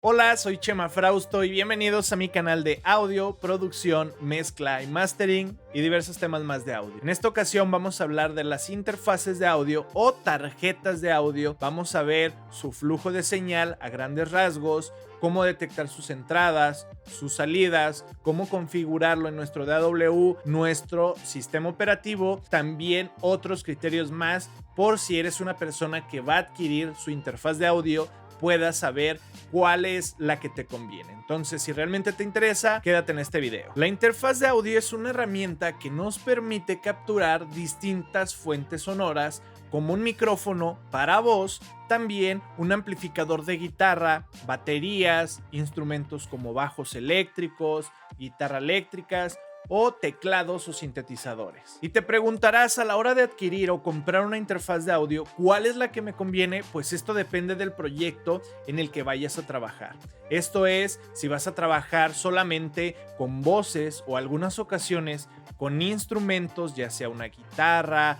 Hola, soy Chema Frausto y bienvenidos a mi canal de audio, producción, mezcla y mastering y diversos temas más de audio. En esta ocasión vamos a hablar de las interfaces de audio o tarjetas de audio. Vamos a ver su flujo de señal a grandes rasgos, cómo detectar sus entradas, sus salidas, cómo configurarlo en nuestro DAW, nuestro sistema operativo, también otros criterios más por si eres una persona que va a adquirir su interfaz de audio, puedas saber cuál es la que te conviene. Entonces, si realmente te interesa, quédate en este video. La interfaz de audio es una herramienta que nos permite capturar distintas fuentes sonoras como un micrófono para voz, también un amplificador de guitarra, baterías, instrumentos como bajos eléctricos, guitarra eléctricas o teclados o sintetizadores. Y te preguntarás a la hora de adquirir o comprar una interfaz de audio, ¿cuál es la que me conviene? Pues esto depende del proyecto en el que vayas a trabajar. Esto es, si vas a trabajar solamente con voces o algunas ocasiones con instrumentos, ya sea una guitarra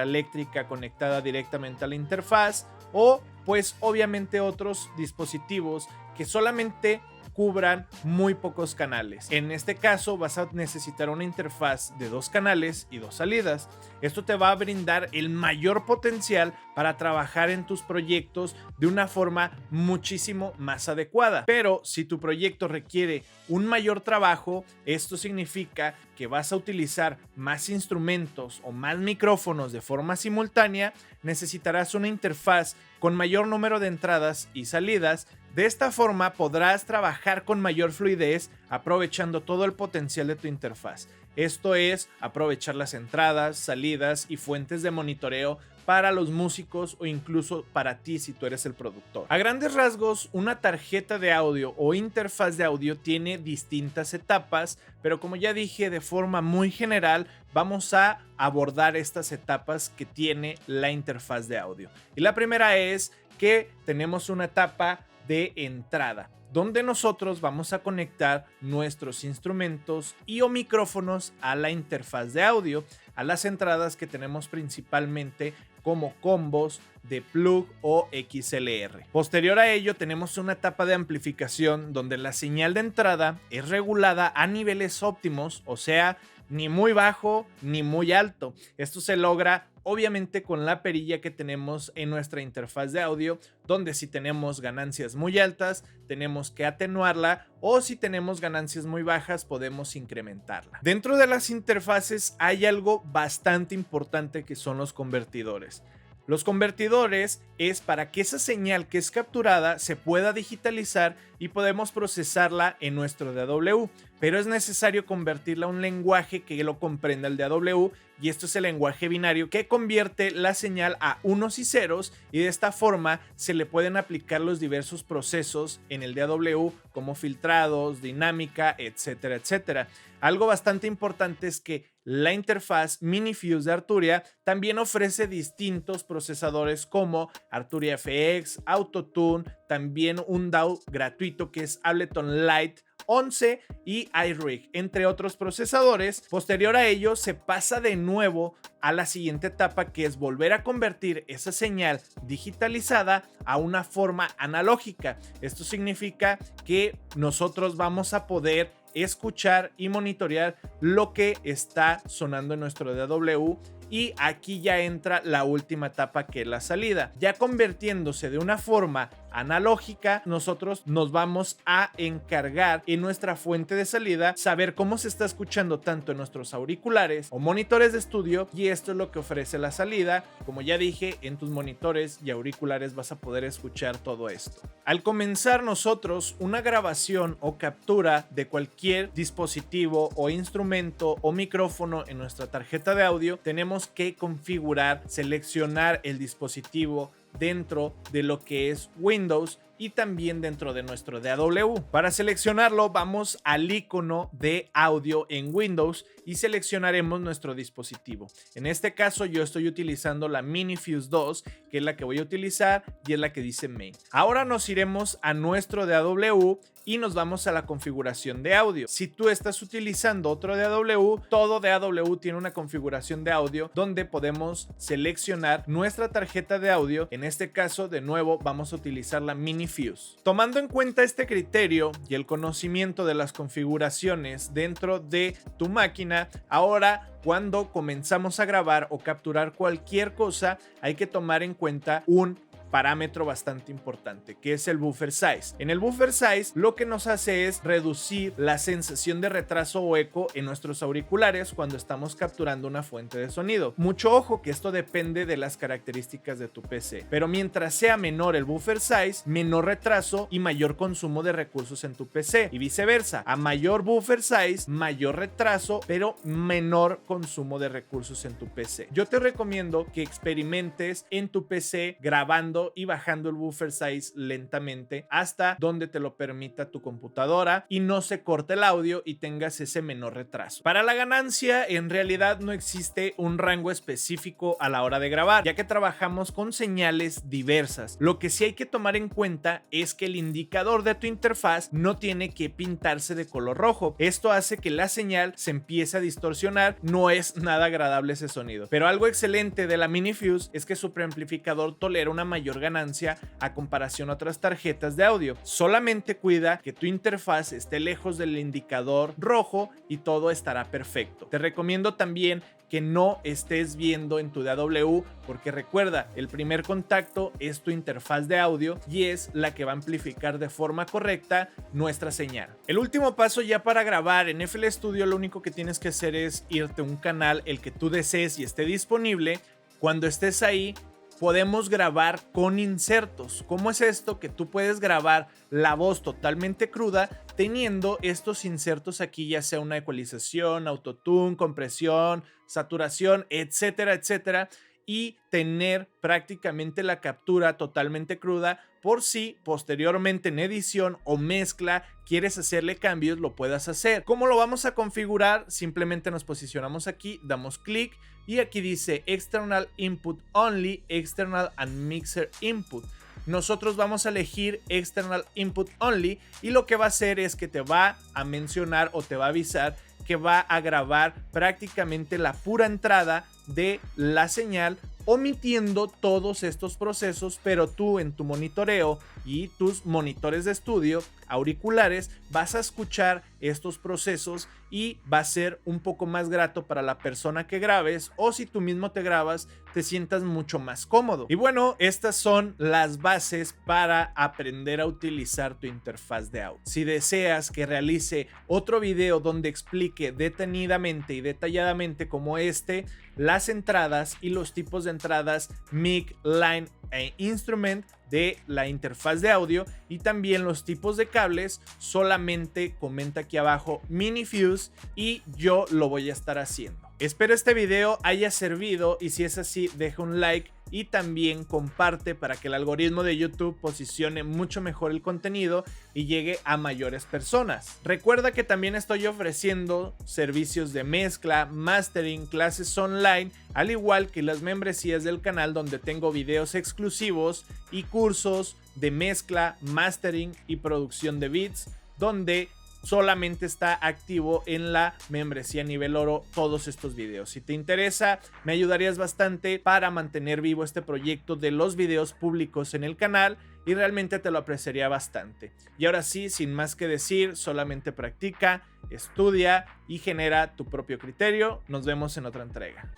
eléctrica conectada directamente a la interfaz o pues obviamente otros dispositivos que solamente cubran muy pocos canales. En este caso vas a necesitar una interfaz de 2 canales y 2 salidas. Esto te va a brindar el mayor potencial para trabajar en tus proyectos de una forma muchísimo más adecuada. Pero si tu proyecto requiere un mayor trabajo, esto significa que vas a utilizar más instrumentos o más micrófonos de forma simultánea, necesitarás una interfaz con mayor número de entradas y salidas. De esta forma podrás trabajar con mayor fluidez aprovechando todo el potencial de tu interfaz. Esto es aprovechar las entradas, salidas y fuentes de monitoreo para los músicos o incluso para ti si tú eres el productor. A grandes rasgos, una tarjeta de audio o interfaz de audio tiene distintas etapas, pero como ya dije, de forma muy general vamos a abordar estas etapas que tiene la interfaz de audio. Y la primera es que tenemos una etapa de entrada, donde nosotros vamos a conectar nuestros instrumentos y o micrófonos a la interfaz de audio, a las entradas que tenemos principalmente como combos de plug o XLR. Posterior a ello tenemos una etapa de amplificación donde la señal de entrada es regulada a niveles óptimos, o sea, ni muy bajo ni muy alto. Esto se logra obviamente con la perilla que tenemos en nuestra interfaz de audio, donde si tenemos ganancias muy altas tenemos que atenuarla o si tenemos ganancias muy bajas podemos incrementarla. Dentro de las interfaces hay algo bastante importante que son los convertidores. Los convertidores es para que esa señal que es capturada se pueda digitalizar y podemos procesarla en nuestro DAW, pero es necesario convertirla a un lenguaje que lo comprenda el DAW, y esto es el lenguaje binario que convierte la señal a unos y ceros, y de esta forma se le pueden aplicar los diversos procesos en el DAW como filtrados, dinámica, etcétera, etcétera. Algo bastante importante es que la interfaz MiniFuse de Arturia también ofrece distintos procesadores como Arturia FX, Autotune, también un DAW gratuito que es Ableton Lite 11 y iRig, entre otros procesadores. Posterior a ello se pasa de nuevo a la siguiente etapa, que es volver a convertir esa señal digitalizada a una forma analógica. Esto significa que nosotros vamos a poder escuchar y monitorear lo que está sonando en nuestro DAW. Y aquí ya entra la última etapa, que es la salida. Ya convirtiéndose de una forma analógica, nosotros nos vamos a encargar en nuestra fuente de salida saber cómo se está escuchando tanto en nuestros auriculares o monitores de estudio, y esto es lo que ofrece la salida. Como ya dije, en tus monitores y auriculares vas a poder escuchar todo esto. Al comenzar nosotros una grabación o captura de cualquier dispositivo o instrumento o micrófono en nuestra tarjeta de audio, tenemos que configurar, seleccionar el dispositivo dentro de lo que es Windows y también dentro de nuestro DAW. Para seleccionarlo vamos al icono de audio en Windows y seleccionaremos nuestro dispositivo. En este caso yo estoy utilizando la MiniFuse 2, que es la que voy a utilizar y es la que dice Main. Ahora nos iremos a nuestro DAW y nos vamos a la configuración de audio. Si tú estás utilizando otro DAW, todo DAW tiene una configuración de audio donde podemos seleccionar nuestra tarjeta de audio. En este caso, de nuevo, vamos a utilizar la Mini Fuse. Tomando en cuenta este criterio y el conocimiento de las configuraciones dentro de tu máquina, ahora cuando comenzamos a grabar o capturar cualquier cosa, hay que tomar en cuenta un parámetro bastante importante, que es el buffer size. En el buffer size lo que nos hace es reducir la sensación de retraso o eco en nuestros auriculares cuando estamos capturando una fuente de sonido. Mucho ojo que esto depende de las características de tu PC, pero mientras sea menor el buffer size, menor retraso y mayor consumo de recursos en tu PC, y viceversa, a mayor buffer size, mayor retraso, pero menor consumo de recursos en tu PC. Yo te recomiendo que experimentes en tu PC grabando y bajando el buffer size lentamente hasta donde te lo permita tu computadora y no se corte el audio y tengas ese menor retraso. Para la ganancia, en realidad no existe un rango específico a la hora de grabar, ya que trabajamos con señales diversas. Lo que sí hay que tomar en cuenta es que el indicador de tu interfaz no tiene que pintarse de color rojo. Esto hace que la señal se empiece a distorsionar. No es nada agradable ese sonido. Pero algo excelente de la Mini Fuse es que su preamplificador tolera una mayor ganancia a comparación a otras tarjetas de audio. Solamente cuida que tu interfaz esté lejos del indicador rojo y todo estará perfecto. Te recomiendo también que no estés viendo en tu DAW, porque recuerda, el primer contacto es tu interfaz de audio y es la que va a amplificar de forma correcta nuestra señal. El último paso ya para grabar en FL Studio, lo único que tienes que hacer es irte a un canal, el que tú desees y esté disponible. Cuando estés ahí, podemos grabar con insertos. ¿Cómo es esto? Que tú puedes grabar la voz totalmente cruda teniendo estos insertos aquí, ya sea una ecualización, autotune, compresión, saturación, etcétera, etcétera, y tener prácticamente la captura totalmente cruda por si posteriormente en edición o mezcla quieres hacerle cambios, lo puedas hacer. ¿Cómo lo vamos a configurar? Simplemente nos posicionamos aquí, damos clic y aquí dice External Input Only, External and Mixer Input. Nosotros vamos a elegir External Input Only y lo que va a hacer es que te va a mencionar o te va a avisar que va a grabar prácticamente la pura entrada de la señal, omitiendo todos estos procesos, pero tú en tu monitoreo y tus monitores de estudio, auriculares, vas a escuchar estos procesos y va a ser un poco más grato para la persona que grabes, o si tú mismo te grabas, te sientas mucho más cómodo. Y bueno, estas son las bases para aprender a utilizar tu interfaz de audio. Si deseas que realice otro video donde explique detenidamente y detalladamente como este, las entradas y los tipos de entradas mic, line e instrument de la interfaz de audio y también los tipos de cables, solamente comenta aquí abajo Mini Fuse y yo lo voy a estar haciendo. Espero este video haya servido y si es así, deja un like y también comparte para que el algoritmo de YouTube posicione mucho mejor el contenido y llegue a mayores personas. Recuerda que también estoy ofreciendo servicios de mezcla, mastering, clases online, al igual que las membresías del canal donde tengo videos exclusivos y cursos de mezcla, mastering y producción de beats, donde solamente está activo en la membresía nivel oro todos estos videos. Si te interesa, me ayudarías bastante para mantener vivo este proyecto de los videos públicos en el canal y realmente te lo apreciaría bastante. Y ahora sí, sin más que decir, solamente practica, estudia y genera tu propio criterio. Nos vemos en otra entrega.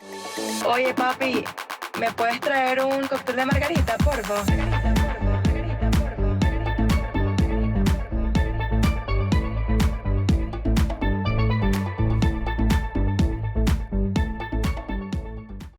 Oye, papi, ¿me puedes traer un cóctel de margarita, por favor?